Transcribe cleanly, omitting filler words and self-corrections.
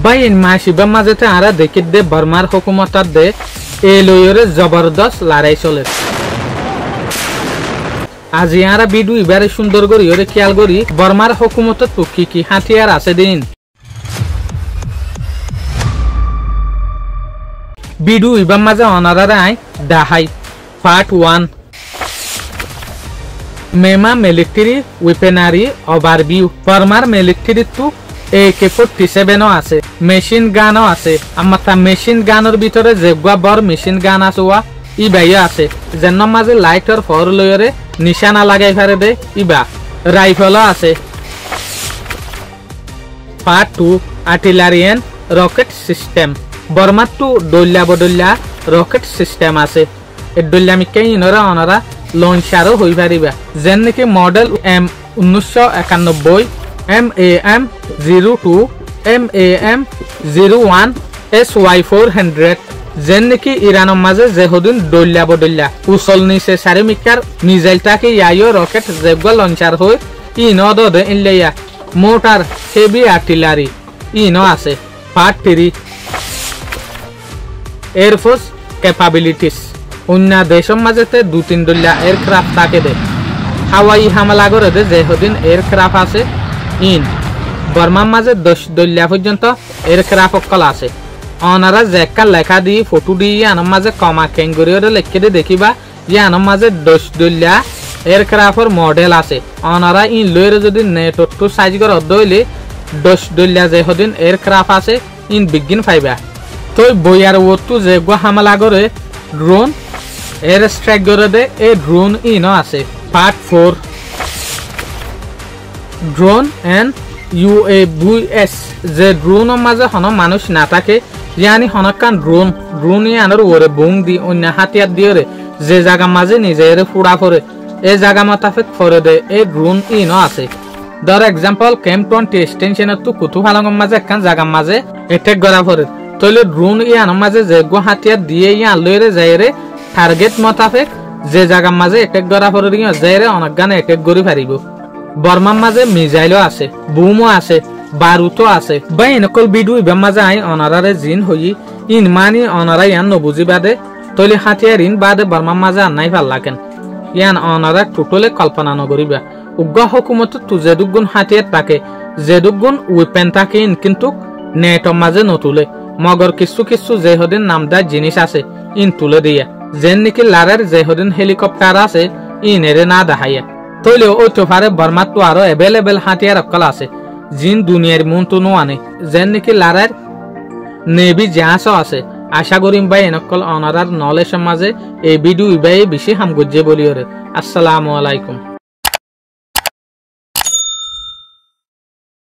বাই in মাসিবা মাঝেতে আরা দেখি দে বর্মার হুকুমতার দে এ লইরে জবরদস্ত লড়াই চলে আজি আরা বিডু এবারে সুন্দর করি ওরে খেয়াল করি বর্মার হুকুমতত কি কি হাতিয়ার আছে দিন বিডু ইবাম মাঝে অনারারে আই দাহাই পার্ট 1 মেমা মিলিটারি ওয়েপেনারি ওভারভিউ বর্মার মিলিটারি টু AK-47 আছে মেশিন গানও আছে আমার তা মেশিন গানের ভিতরে যেগুয়া বড় মেশিন গান আছে ওয়া ইবাইয়া আছে যেন মাঝে লাইটর ফর লয়রে নিশানা লাগাই ফারে দে ইবা রাইফেলও আছে part 2 আর্টিলারিয়ান rocket system বর্মার two দল্লা বদল্লা rocket system আছে এ দল্লা মিকে ইনরা অনারা লঞ্চারও হই পারিবা যেন নাকি model M1991 MAM-02 MAM-01 SY-400 যেন নাকি ইরানের মাঝে যেহদিন দল্লা বদল্লা উসল নিচে সারি মিকার মিজাইলটাকে ইয়াইও রকেট যেগুলো লঞ্চার হই ইনো দে ইনলেয়া মোটর হেভি আর্টিলারি ইনো আছে পার্ট 3 এয়ারফোর্স ক্যাপাবিলিটিস অন্য দেশের মাঝেতে 2-3 দল্লা এয়ারক্রাফট থাকে দে হাওয়াই হামলা করে দে যেহদিন এয়ারক্রাফট আছে ইন বর্মার মাঝে 10 দল্লা পর্যন্ত এয়ারক্রাফট কল আছে অনারা জেকা লেখা দিয়ে ফটো দিয়ে আনার মাঝে কমা ক্যাঙ্গুরিওরে লেখে দিয়ে দেখিবা যে আনার মাঝে 10 দল্লা এয়ারক্রাফটের মডেল আছে অনারা ইন লইরে যদি নেটটো সাইজ করে দইলে 10 দল্লা যেহদিন এয়ারক্রাফট আছে ইন বিগিন পাইবা তো বইয়ার ওতু যে গো হামলা করে ড্রোন এয়ার স্ট্রাইক করে দে এই ড্রোন ইনো আছে পার্ট 4 ড্রোন এন্ড UAVs যে ড্রোনের মাঝে হন মানুষ না থাকে ইয়ানি হনকান ড্রোন ইয়ানোর ওরে বুং দি অন্য হাতিয়ার দিয়ে যে জায়গা মাঝে নিজের ফুড়া করে এই জায়গা মোতাবেক করে দে এই ড্রোন ইনো আছে ধর এক্সাম্পল ক্যাম্প 20 এক্সটেনশনের তো কুতুহালঙ্গের মাঝে একখান জায়গা মাঝে অ্যাটাক করা করে তাহলে ড্রোন ইয়ানোর মাঝে যে গো হাতিয়ার দিয়ে ইয়ান লইরে যাইরে টার্গেট মোতাবেক যে জায়গা মাঝে অ্যাটাক করা করে দিয়ে যাইরে অনেক গানে অ্যাটাক করে পারিব বর্মার মাঝে মিসাইলও আছে বুমও আছে বারুদও আছে বা এনেকল বিডু ইবার মাঝে আই অনারারে জিন হই ইন মানি অনারা ইয়ান নবুজি বাদে তৈলি হাতিয়ার ইন বাদে বর্মার মাঝে আনাই ভাল লাগেন ইয়ান অনারা টোটলে কল্পনা নগরিবা উগ্র হুকুমত তু যেদুগুণ হাতিয়ার থাকে যেদুগুণ ওয়েপেন থাকে ইন কিন্তু নেটর মাঝে নতুলে মগর কিছু কিছু যেহদিন নামদার জিনিস আছে ইন তুলে দিয়া যেন নাকি লারের যেহদিন হেলিকপ্টার আছে ইনেরে না দেখাইয়া তৈলে ওই তো পারে বর্মার তো আরো এভেলেবেল হাতিয়ার অকল আছে জিন দুনিয়ার মন তো আনে যেন নাকি লারের নেভি জাহাজও আছে আশা করিম ভাই এনেকল অনারার নলেজের মাঝে এই ভিডিও ইবাই বেশি হাম গজ্জে বলিওরে আসসালামু আলাইকুম।